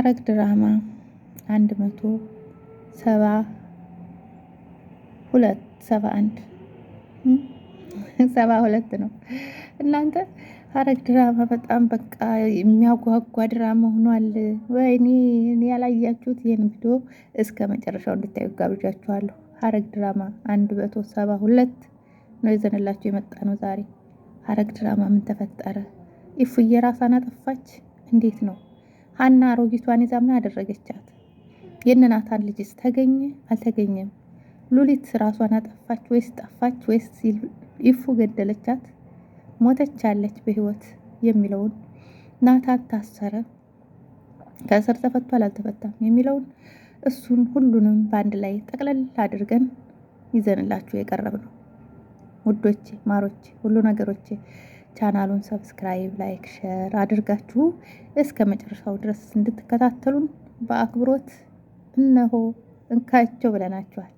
ሐረግ ድራማ 172 ነው እናንተ። ሐረግ ድራማ በጣም በቃ የሚያጓጓ ድራማ ሆኗል። ወይኔ እኔ ያላያችሁት ይሄን ቪዲዮ እስከ መጨረሻው እንድታዩ ጋብዣችኋለሁ። ሐረግ ድራማ 172 ነው ይዘንላችሁ የመጣ ነው ዛሬ። ሐረግ ድራማ ምን ተፈጠረ? ኢፉዬ ራሷን አጠፋች? እንዴት ነው? ሀና አሮጊቷን ይዛ ምን አደረገቻት? የእናታን ልጅስ ተገኘ አልተገኘም? ሉሊት ራሷን አጠፋች ወይስ ጠፋች ወይስ ኢፉ ገደለቻት? ሞተች አለች በህይወት የሚለውን፣ ናታን ታሰረ ከእስር ተፈቷል አልተፈታም የሚለውን፣ እሱን ሁሉንም በአንድ ላይ ጠቅለል አድርገን ይዘንላችሁ የቀረብ ነው። ውዶቼ ማሮቼ ሁሉ ነገሮቼ ቻናሉን ሰብስክራይብ፣ ላይክ፣ ሼር አድርጋችሁ እስከ መጨረሻው ድረስ እንድትከታተሉን በአክብሮት እነሆ እንካቸው ብለናችኋል።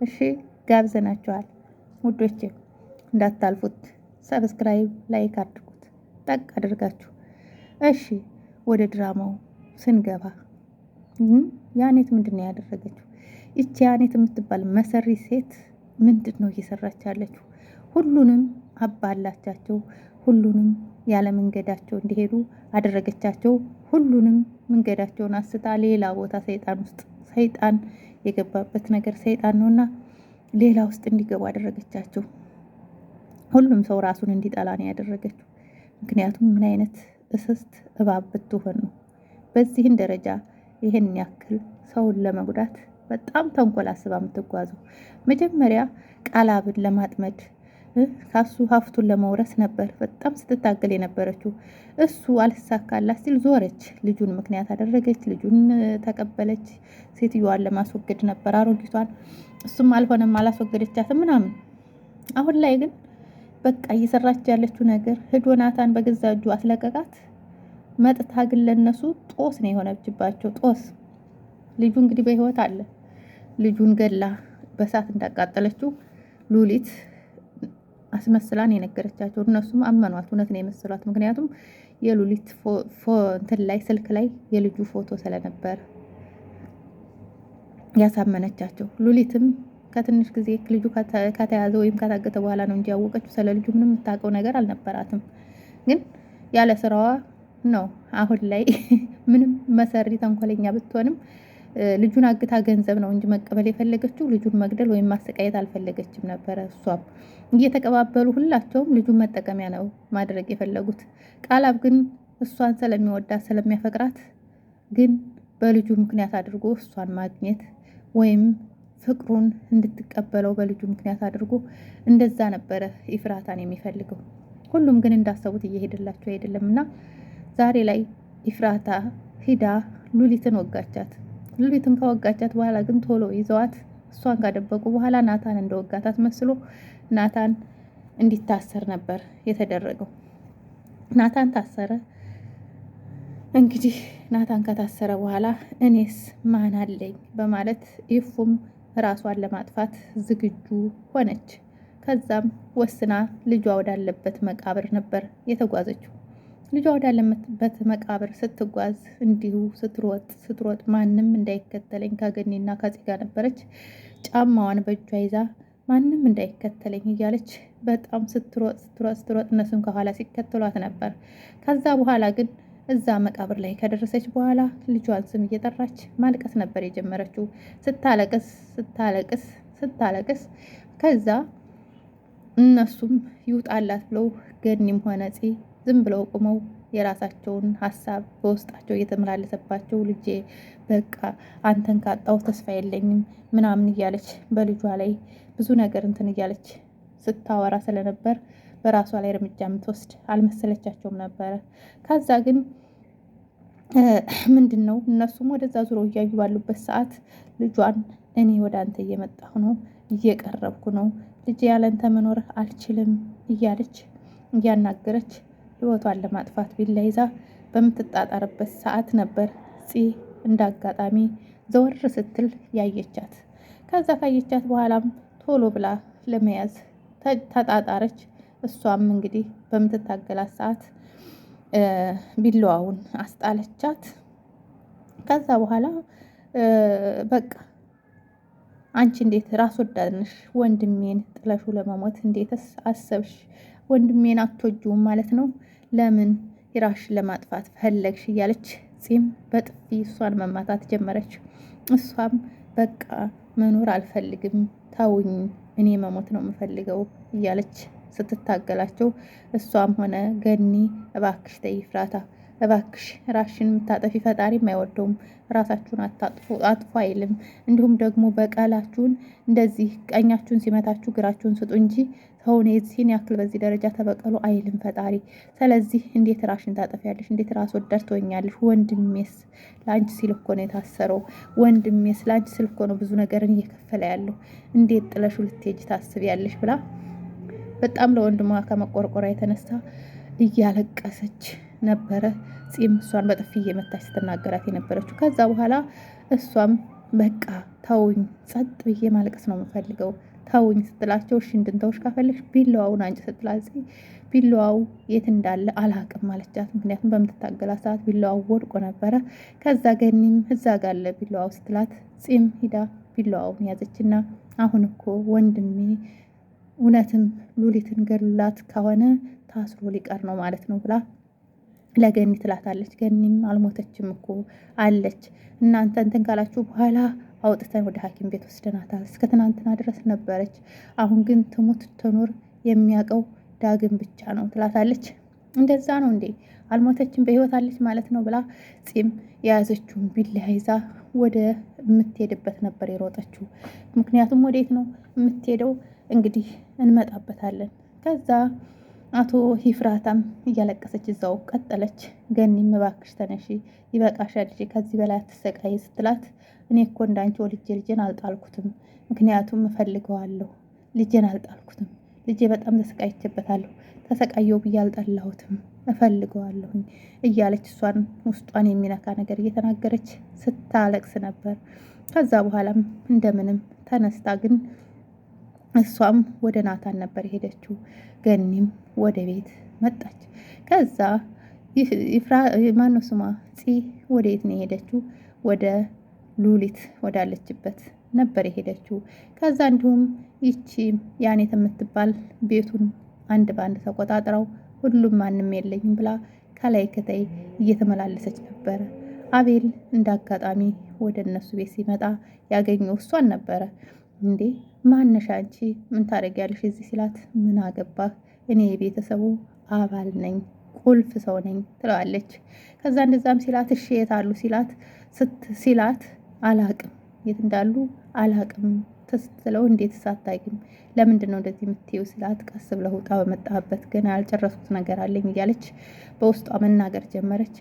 እሺ ጋብዘናችኋል። ውዶቼ እንዳታልፉት፣ ሰብስክራይብ ላይክ አድርጉት ጠቅ አድርጋችሁ። እሺ ወደ ድራማው ስንገባ ያኔት ምንድን ነው ያደረገችው? ይቺ ያኔት የምትባል መሰሪ ሴት ምንድን ነው እየሰራች ያለችው? ሁሉንም አባላቻቸው፣ ሁሉንም ያለ መንገዳቸው እንዲሄዱ አደረገቻቸው። ሁሉንም መንገዳቸውን አስታ ሌላ ቦታ ሰይጣን ውስጥ፣ ሰይጣን የገባበት ነገር ሰይጣን ነውና ሌላ ውስጥ እንዲገቡ አደረገቻቸው። ሁሉም ሰው ራሱን እንዲጠላ ነው ያደረገችው። ምክንያቱም ምን አይነት እስስት እባብ ብትሆን ነው በዚህን ደረጃ ይሄን ያክል ሰውን ለመጉዳት በጣም ተንኮል አስባ የምትጓዘው? መጀመሪያ ቃላብን ለማጥመድ ካሱ ሀብቱን ለመውረስ ነበር በጣም ስትታገል የነበረችው። እሱ አልሳካላት ሲል ዞረች፣ ልጁን ምክንያት አደረገች፣ ልጁን ተቀበለች። ሴትዮዋን ለማስወገድ ነበር አሮጊቷን። እሱም አልሆነም፣ አላስወገደቻትም ምናምን። አሁን ላይ ግን በቃ እየሰራች ያለችው ነገር ሄዶ ናታን በገዛ እጁ አስለቀቃት። መጥታ ግን ለነሱ ጦስ ነው የሆነችባቸው፣ ጦስ። ልጁ እንግዲህ በህይወት አለ። ልጁን ገላ በሳት እንዳቃጠለችው ሉሊት አስመስላን የነገረቻቸው። እነሱም አመኗት፣ እውነት ነው የመሰሏት። ምክንያቱም የሉሊት እንትን ላይ ስልክ ላይ የልጁ ፎቶ ስለነበር ያሳመነቻቸው። ሉሊትም ከትንሽ ጊዜ ልጁ ከተያዘ ወይም ከታገተ በኋላ ነው እንጂ ያወቀችው። ስለ ልጁ ምንም የምታውቀው ነገር አልነበራትም። ግን ያለ ስራዋ ነው አሁን ላይ ምንም መሰሪ ተንኮለኛ ብትሆንም ልጁን አግታ ገንዘብ ነው እንጂ መቀበል የፈለገችው ልጁን መግደል ወይም ማሰቃየት አልፈለገችም ነበረ። እሷም እየተቀባበሉ ሁላቸውም ልጁን መጠቀሚያ ነው ማድረግ የፈለጉት። ቃላብ ግን እሷን ስለሚወዳት ስለሚያፈቅራት ግን በልጁ ምክንያት አድርጎ እሷን ማግኘት ወይም ፍቅሩን እንድትቀበለው በልጁ ምክንያት አድርጎ እንደዛ ነበረ ኢፍራታን የሚፈልገው። ሁሉም ግን እንዳሰቡት እየሄደላቸው አይደለም እና ዛሬ ላይ ኢፍራታ ሂዳ ሉሊትን ወጋቻት። ሉሊትን ከወጋቻት በኋላ ግን ቶሎ ይዘዋት እሷን ካደበቁ በኋላ ናታን እንደወጋት አስመስሎ ናታን እንዲታሰር ነበር የተደረገው። ናታን ታሰረ። እንግዲህ ናታን ከታሰረ በኋላ እኔስ ማን አለኝ በማለት ኢፉም ራሷን ለማጥፋት ዝግጁ ሆነች። ከዛም ወስና ልጇ ወዳለበት መቃብር ነበር የተጓዘችው። ልጇ ወዳለበት መቃብር ስትጓዝ እንዲሁ ስትሮጥ ማንም እንዳይከተለኝ ከገኒና ከጽጋ ነበረች። ጫማዋን በእጇ ይዛ ማንም እንዳይከተለኝ እያለች በጣም ስትሮጥ እነሱም ከኋላ ሲከተሏት ነበር። ከዛ በኋላ ግን እዛ መቃብር ላይ ከደረሰች በኋላ ልጇን ስም እየጠራች ማልቀስ ነበር የጀመረችው። ስታለቅስ ከዛ እነሱም ይውጣላት ብለው ገኒም ሆነ ጽ ዝም ብለው ቆመው የራሳቸውን ሀሳብ በውስጣቸው እየተመላለሰባቸው ልጄ በቃ አንተን ካጣው ተስፋ የለኝም ምናምን እያለች በልጇ ላይ ብዙ ነገር እንትን እያለች ስታወራ ስለነበር በራሷ ላይ እርምጃ የምትወስድ አልመሰለቻቸውም ነበረ። ከዛ ግን ምንድን ነው እነሱም ወደዛ ዙሮ እያዩ ባሉበት ሰዓት ልጇን እኔ ወደ አንተ እየመጣሁ ነው፣ እየቀረብኩ ነው፣ ልጄ ያለንተ መኖር አልችልም እያለች እያናገረች ህይወቷን ለማጥፋት ቢላ ይዛ በምትጣጣርበት ሰዓት ነበር ጽ እንዳጋጣሚ ዘወር ስትል ያየቻት። ከዛ ካየቻት በኋላም ቶሎ ብላ ለመያዝ ተጣጣረች። እሷም እንግዲህ በምትታገላት ሰዓት ቢላዋውን አስጣለቻት። ከዛ በኋላ በቃ አንቺ እንዴት ራስ ወዳድ ነሽ? ወንድሜን ጥለሹ ለመሞት እንዴትስ አሰብሽ? ወንድሜን አትወጂውም ማለት ነው? ለምን የራስሽን ለማጥፋት ፈለግሽ? እያለች ፂም በጥፊ እሷን መማታት ጀመረች። እሷም በቃ መኖር አልፈልግም፣ ተውኝ፣ እኔ መሞት ነው የምፈልገው እያለች ስትታገላቸው፣ እሷም ሆነ ገኒ እባክሽ ተይ ኤፍራታ፣ እባክሽ ራስሽን የምታጠፊ ፈጣሪም አይወደውም፣ ራሳችሁን አጥፉ አይልም። እንዲሁም ደግሞ በቀላችሁን እንደዚህ ቀኛችሁን ሲመታችሁ ግራችሁን ስጡ እንጂ ሰውን የዚህን ያክል በዚህ ደረጃ ተበቀሉ አይልም ፈጣሪ። ስለዚህ እንዴት ራስሽን ታጠፊያለሽ? እንዴት ራስ ወዳድ ትሆኛለሽ? ወንድሜስ ለአንቺ ሲል እኮ ነው የታሰረው። ወንድሜስ ለአንቺ ሲል እኮ ነው ብዙ ነገርን እየከፈለ ያለው። እንዴት ጥለሹ ልትሄጂ ታስቢያለሽ? ብላ በጣም ለወንድሟ ከመቆርቆሯ የተነሳ እያለቀሰች ነበረ። ፂም እሷን በጥፊ እየመታች ስትናገራት የነበረችው። ከዛ በኋላ እሷም በቃ ተውኝ፣ ጸጥ ብዬ ማልቀስ ነው የምፈልገው፣ ተውኝ ስትላቸው እሺ እንድንተውሽ ካፈለሽ ቢላዋውን አንጭ ስትላት ቢላዋው የት እንዳለ አላቅም አለቻት። ምክንያቱም በምትታገላት ሰዓት ቢላዋው ወድቆ ነበረ። ከዛ ገኒም እዛ ጋር አለ ቢላዋው ስትላት ፂም ሂዳ ቢላዋውን ያዘችና አሁን እኮ ወንድሜ እውነትም ሉሊትን ገላት ከሆነ ታስሮ ሊቀር ነው ማለት ነው ብላ ለገኒ ትላታለች። ገኒም አልሞተችም እኮ አለች። እናንተ እንትን ካላችሁ በኋላ አውጥተን ወደ ሐኪም ቤት ወስደናታል። እስከ ትናንትና ድረስ ነበረች። አሁን ግን ትሙት ትኑር የሚያውቀው ዳግም ብቻ ነው ትላታለች። እንደዛ ነው እንዴ? አልሞተችም በህይወት አለች ማለት ነው ብላ ፂም የያዘችውን ቢላ ይዛ ወደ የምትሄድበት ነበር የሮጠችው። ምክንያቱም ወዴት ነው የምትሄደው? እንግዲህ እንመጣበታለን። ከዛ አቶ ኤፍራታም እያለቀሰች እዛው ቀጠለች። ገኒም እባክሽ ተነሺ፣ ይበቃሻል ልጄ፣ ከዚህ በላይ አትሰቃይ ስትላት እኔ እኮ እንዳንቺ ወልጄ ልጄን አልጣልኩትም፣ ምክንያቱም እፈልገዋለሁ፣ ልጄን አልጣልኩትም፣ ልጄ በጣም ተሰቃይቼበታለሁ፣ ተሰቃየው ብዬ አልጠላሁትም፣ እፈልገዋለሁኝ እያለች እሷን ውስጧን የሚነካ ነገር እየተናገረች ስታለቅስ ነበር። ከዛ በኋላም እንደምንም ተነስታ ግን እሷም ወደ ናታን ነበር የሄደችው። ገኒም ወደ ቤት መጣች። ከዛ ማነው ስሟ ወደ የት ነው የሄደችው? ወደ ሉሊት ወዳለችበት ነበር የሄደችው። ከዛ እንዲሁም ይቺ ያኔት የምትባል ቤቱን አንድ በአንድ ተቆጣጥረው ሁሉም ማንም የለኝም ብላ ከላይ ከታይ እየተመላለሰች ነበረ። አቤል እንዳጋጣሚ ወደ እነሱ ቤት ሲመጣ ያገኘው እሷን ነበረ። እንዴ ማነሻ አንቺ ምን ታደርጊያለሽ እዚህ ሲላት፣ ምን አገባህ እኔ የቤተሰቡ አባል ነኝ፣ ቁልፍ ሰው ነኝ ትለዋለች። ከዛ እንደዛም ሲላት እሺ የት አሉ ሲላት አላቅም፣ የት እንዳሉ አላቅም ትስትለው፣ እንዴት ሳታቂም ለምንድን ነው እንደዚህ የምትይው ሲላት፣ ቀስ ብለህ ውጣ፣ በመጣህበት ገና ያልጨረስኩት ነገር አለኝ እያለች በውስጧ መናገር ጀመረች።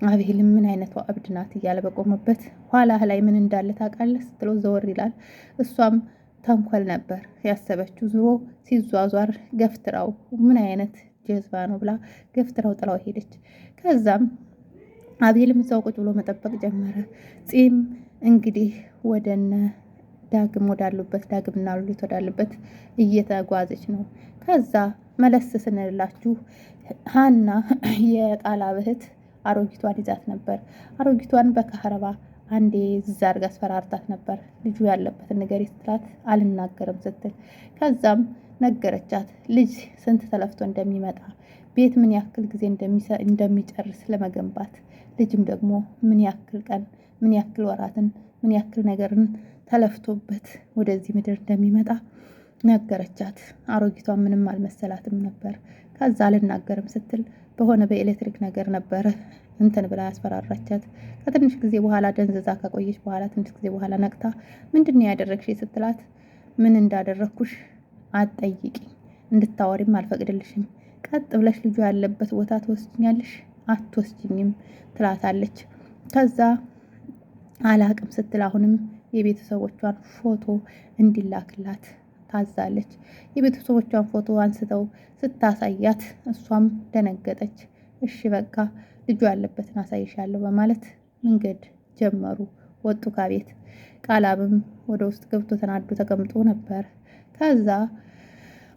አቤልም ምን አይነቷ እብድ ናት እያለ በቆመበት ኋላ ላይ ምን እንዳለ ታውቃለህ ስትለው ዘወር ይላል። እሷም ተንኮል ነበር ያሰበችው። ዙሮ ሲዟዟር ገፍትራው ምን አይነት ጀዝባ ነው ብላ ገፍትራው ጥላው ሄደች። ከዛም አቤልም እዛው ቁጭ ብሎ መጠበቅ ጀመረ። ፂም እንግዲህ ወደነ ዳግም ወዳሉበት ዳግምና ሉሊት ወዳሉበት እየተጓዘች ነው። ከዛ መለስ ስንላችሁ ሀና የቃላብ እህት አሮጊቷን ይዛት ነበር። አሮጊቷን በካህረባ አንዴ ዝዛ አድርጋ አስፈራርታት ነበር። ልጁ ያለበትን ነገር ስትላት አልናገርም ስትል፣ ከዛም ነገረቻት ልጅ ስንት ተለፍቶ እንደሚመጣ፣ ቤት ምን ያክል ጊዜ እንደሚጨርስ ለመገንባት፣ ልጅም ደግሞ ምን ያክል ቀን፣ ምን ያክል ወራትን፣ ምን ያክል ነገርን ተለፍቶበት ወደዚህ ምድር እንደሚመጣ ነገረቻት። አሮጊቷ ምንም አልመሰላትም ነበር። ከዛ አልናገርም ስትል በሆነ በኤሌክትሪክ ነገር ነበረ እንትን ብላ ያስፈራራቻት። ከትንሽ ጊዜ በኋላ ደንዝዛ ከቆየች በኋላ ትንሽ ጊዜ በኋላ ነቅታ ምንድን ነው ያደረግሽ ስትላት፣ ምን እንዳደረግኩሽ አትጠይቂ፣ እንድታወሪም አልፈቅድልሽም፣ ቀጥ ብለሽ ልጁ ያለበት ቦታ ትወስጂኛለሽ አትወስጂኝም ትላታለች። ከዛ አላቅም ስትል አሁንም የቤተሰቦቿን ፎቶ እንዲላክላት ታዛለች። የቤተሰቦቿን ፎቶ አንስተው ስታሳያት እሷም ደነገጠች። እሺ በቃ ልጁ ያለበትን አሳይሻለሁ በማለት መንገድ ጀመሩ። ወጡ ከቤት። ቃላብም ወደ ውስጥ ገብቶ ተናዶ ተቀምጦ ነበር። ከዛ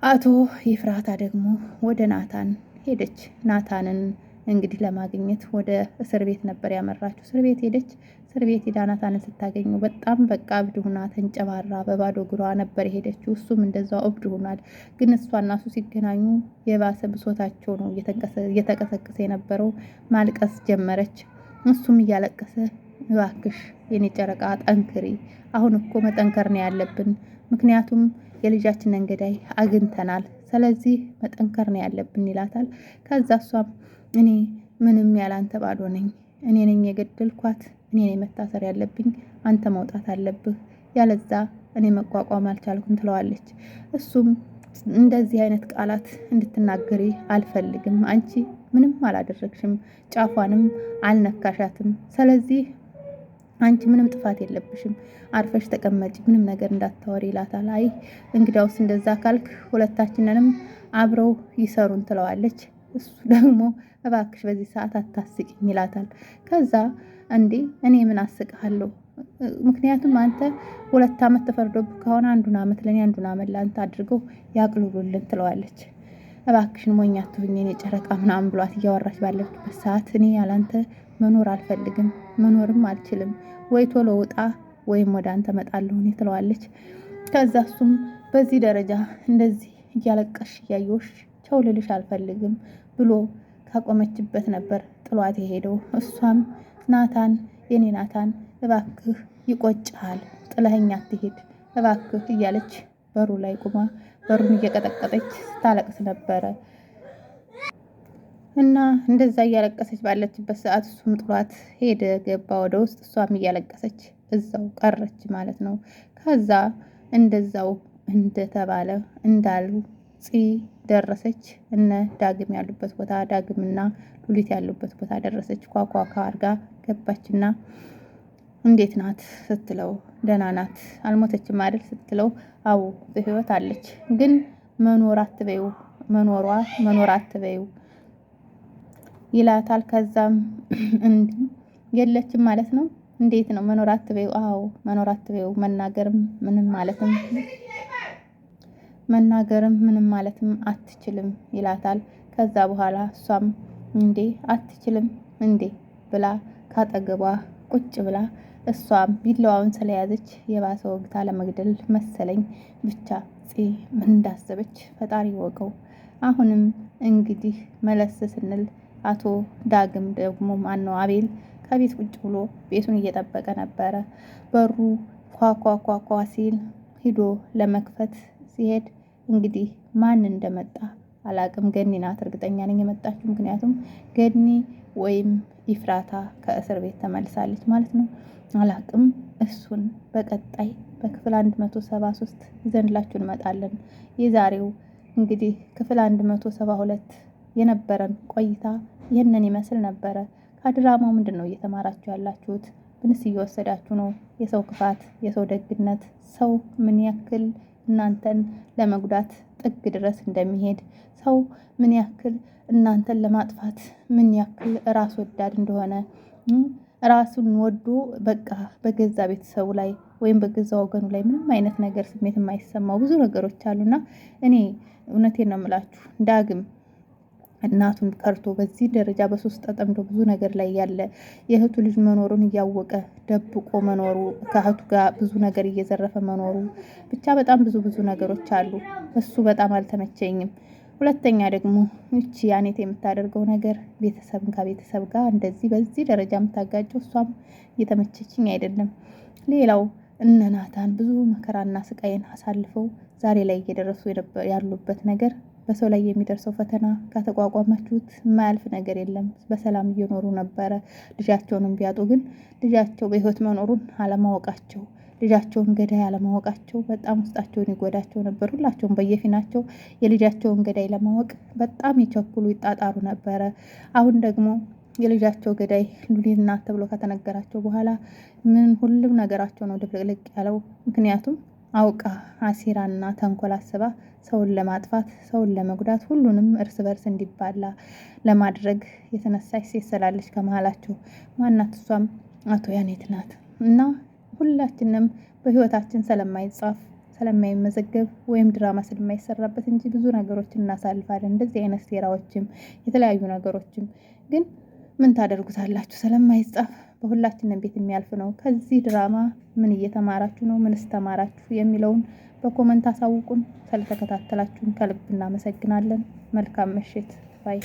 አቶ ኤፍራታ ደግሞ ወደ ናታን ሄደች። ናታንን እንግዲህ ለማግኘት ወደ እስር ቤት ነበር ያመራችው። እስር ቤት ሄደች። እስር ቤት ሄዳ ናታንን ስታገኘው በጣም በቃ እብድ ሁና ተንጨባራ በባዶ እግሯ ነበር የሄደችው። እሱም እንደዛው እብድ ሆኗል። ግን እሷና እሱ ሲገናኙ የባሰ ብሶታቸው ነው እየተቀሰቀሰ የነበረው። ማልቀስ ጀመረች። እሱም እያለቀሰ እባክሽ የኔ ጨረቃ ጠንክሪ፣ አሁን እኮ መጠንከር ነው ያለብን፣ ምክንያቱም የልጃችንን ገዳይ አግኝተናል፣ ስለዚህ መጠንከር ነው ያለብን ይላታል። ከዛ እሷም እኔ ምንም ያላንተ ባዶ ነኝ፣ እኔ ነኝ የገደልኳት፣ እኔ ነኝ መታሰር ያለብኝ፣ አንተ መውጣት አለብህ፣ ያለዛ እኔ መቋቋም አልቻልኩም ትለዋለች። እሱም እንደዚህ አይነት ቃላት እንድትናገሪ አልፈልግም፣ አንቺ ምንም አላደረግሽም፣ ጫፏንም አልነካሻትም፣ ስለዚህ አንቺ ምንም ጥፋት የለብሽም፣ አርፈሽ ተቀመጪ፣ ምንም ነገር እንዳታወሪ ይላታል። አይ እንግዳውስ እንደዛ ካልክ ሁለታችንንም አብረው ይሰሩን ትለዋለች። እሱ ደግሞ እባክሽ በዚህ ሰዓት አታስቂኝ ይላታል። ከዛ እንዴ እኔ ምን አስቅሃለሁ? ምክንያቱም አንተ 2 ዓመት ተፈርዶብህ ከሆነ 1 ዓመት ለኔ 1 ዓመት ለአንተ አድርገው ያቅልሉልን ትለዋለች። እባክሽን ሞኝ አትሁኝ የኔ ጨረቃ ምናምን ብሏት እያወራች ባለችበት ሰዓት እኔ ያላንተ መኖር አልፈልግም፣ መኖርም አልችልም፣ ወይ ቶሎ ውጣ ወይም ወደ አንተ እመጣለሁ እኔ ትለዋለች። ከዛ እሱም በዚህ ደረጃ እንደዚህ እያለቀሽ እያየሁሽ ቸው ልልሽ አልፈልግም ብሎ ካቆመችበት ነበር ጥሏት የሄደው። እሷም ናታን የኔ ናታን እባክህ ይቆጭሃል፣ ጥለኸኝ አትሄድ እባክህ እያለች በሩ ላይ ቁማ በሩን እየቀጠቀጠች ስታለቅስ ነበረ። እና እንደዛ እያለቀሰች ባለችበት ሰዓት እሱም ጥሏት ሄደ፣ ገባ ወደ ውስጥ። እሷም እያለቀሰች እዛው ቀረች ማለት ነው። ከዛ እንደዛው እንደተባለ እንዳሉ ፂ ደረሰች። እነ ዳግም ያሉበት ቦታ፣ ዳግምና ሉሊት ያሉበት ቦታ ደረሰች። ኳኳካ አርጋ ገባችና እንዴት ናት ስትለው ደህና ናት አልሞተችም አይደል ስትለው አዎ በህይወት አለች፣ ግን መኖር አትበዩ ይላታል። ከዛም የለችም ማለት ነው። እንዴት ነው መኖር አትበዩ? አዎ መኖር አትበዩ፣ መናገርም ምንም ማለትም አትችልም ይላታል። ከዛ በኋላ እሷም እንዴ አትችልም እንዴ ብላ ካጠገቧ ቁጭ ብላ እሷም ቢላዋውን ስለያዘች የባሰ ወግታ ለመግደል መሰለኝ። ብቻ ምን እንዳሰበች ፈጣሪ ወቀው። አሁንም እንግዲህ መለስ ስንል አቶ ዳግም ደግሞ ማነው አቤል ከቤት ቁጭ ብሎ ቤቱን እየጠበቀ ነበረ። በሩ ኳኳኳኳ ሲል ሂዶ ለመክፈት ሲሄድ እንግዲህ ማን እንደመጣ አላቅም። ገኒ ናት እርግጠኛ ነኝ የመጣችው፣ ምክንያቱም ገኒ ወይም ኢፍራታ ከእስር ቤት ተመልሳለች ማለት ነው። አላቅም። እሱን በቀጣይ በክፍል 173 ይዘንላችሁ እንመጣለን። የዛሬው እንግዲህ ክፍል 172 የነበረን ቆይታ ይህንን ይመስል ነበረ። ከድራማው ምንድን ነው እየተማራችሁ ያላችሁት? ምንስ እየወሰዳችሁ ነው? የሰው ክፋት፣ የሰው ደግነት፣ ሰው ምን ያክል እናንተን ለመጉዳት ጥግ ድረስ እንደሚሄድ፣ ሰው ምን ያክል እናንተን ለማጥፋት ምን ያክል ራስ ወዳድ እንደሆነ፣ ራሱን ወዶ በቃ በገዛ ቤተሰቡ ላይ ወይም በገዛ ወገኑ ላይ ምንም አይነት ነገር ስሜት የማይሰማው ብዙ ነገሮች አሉና እኔ እውነቴን ነው የምላችሁ ዳግም እናቱን ቀርቶ በዚህ ደረጃ በሶስት ተጠምዶ ብዙ ነገር ላይ ያለ የእህቱ ልጅ መኖሩን እያወቀ ደብቆ መኖሩ፣ ከእህቱ ጋር ብዙ ነገር እየዘረፈ መኖሩ፣ ብቻ በጣም ብዙ ነገሮች አሉ። እሱ በጣም አልተመቸኝም። ሁለተኛ ደግሞ እቺ ያኔት የምታደርገው ነገር ቤተሰብን ከቤተሰብ ጋር እንደዚህ በዚህ ደረጃ የምታጋጨው እሷም እየተመቸችኝ አይደለም። ሌላው እነ ናታን ብዙ መከራና ስቃይን አሳልፈው ዛሬ ላይ እየደረሱ ያሉበት ነገር፣ በሰው ላይ የሚደርሰው ፈተና ከተቋቋማችሁት የማያልፍ ነገር የለም። በሰላም እየኖሩ ነበረ። ልጃቸውንም ቢያጡ ግን ልጃቸው በህይወት መኖሩን አለማወቃቸው፣ ልጃቸውን ገዳይ አለማወቃቸው በጣም ውስጣቸውን ይጎዳቸው ነበር። ሁላቸውም በየፊናቸው የልጃቸውን ገዳይ ለማወቅ በጣም ይቸኩሉ ይጣጣሩ ነበረ። አሁን ደግሞ የልጃቸው ገዳይ ሉሊት ናት ተብሎ ከተነገራቸው በኋላ ሁሉም ነገራቸው ነው ድብልቅልቅ ያለው። ምክንያቱም አውቃ አሲራና ተንኮል አስባ ሰውን ለማጥፋት፣ ሰውን ለመጉዳት፣ ሁሉንም እርስ በርስ እንዲባላ ለማድረግ የተነሳች ሴት ስላለች ከመሀላቸው ማናት? እሷም አቶ ያኔት ናት። እና ሁላችንም በህይወታችን ስለማይጻፍ ስለማይመዘገብ ወይም ድራማ ስለማይሰራበት እንጂ ብዙ ነገሮችን እናሳልፋለን። እንደዚህ አይነት ሴራዎችም የተለያዩ ነገሮችም ግን ምን ታደርጉታላችሁ? ስለማይጻፍ በሁላችንም ቤት የሚያልፍ ነው። ከዚህ ድራማ ምን እየተማራችሁ ነው? ምንስ ተማራችሁ? የሚለውን በኮመንት አሳውቁን። ስለተከታተላችሁን ከልብ እናመሰግናለን። መልካም ምሽት ባይ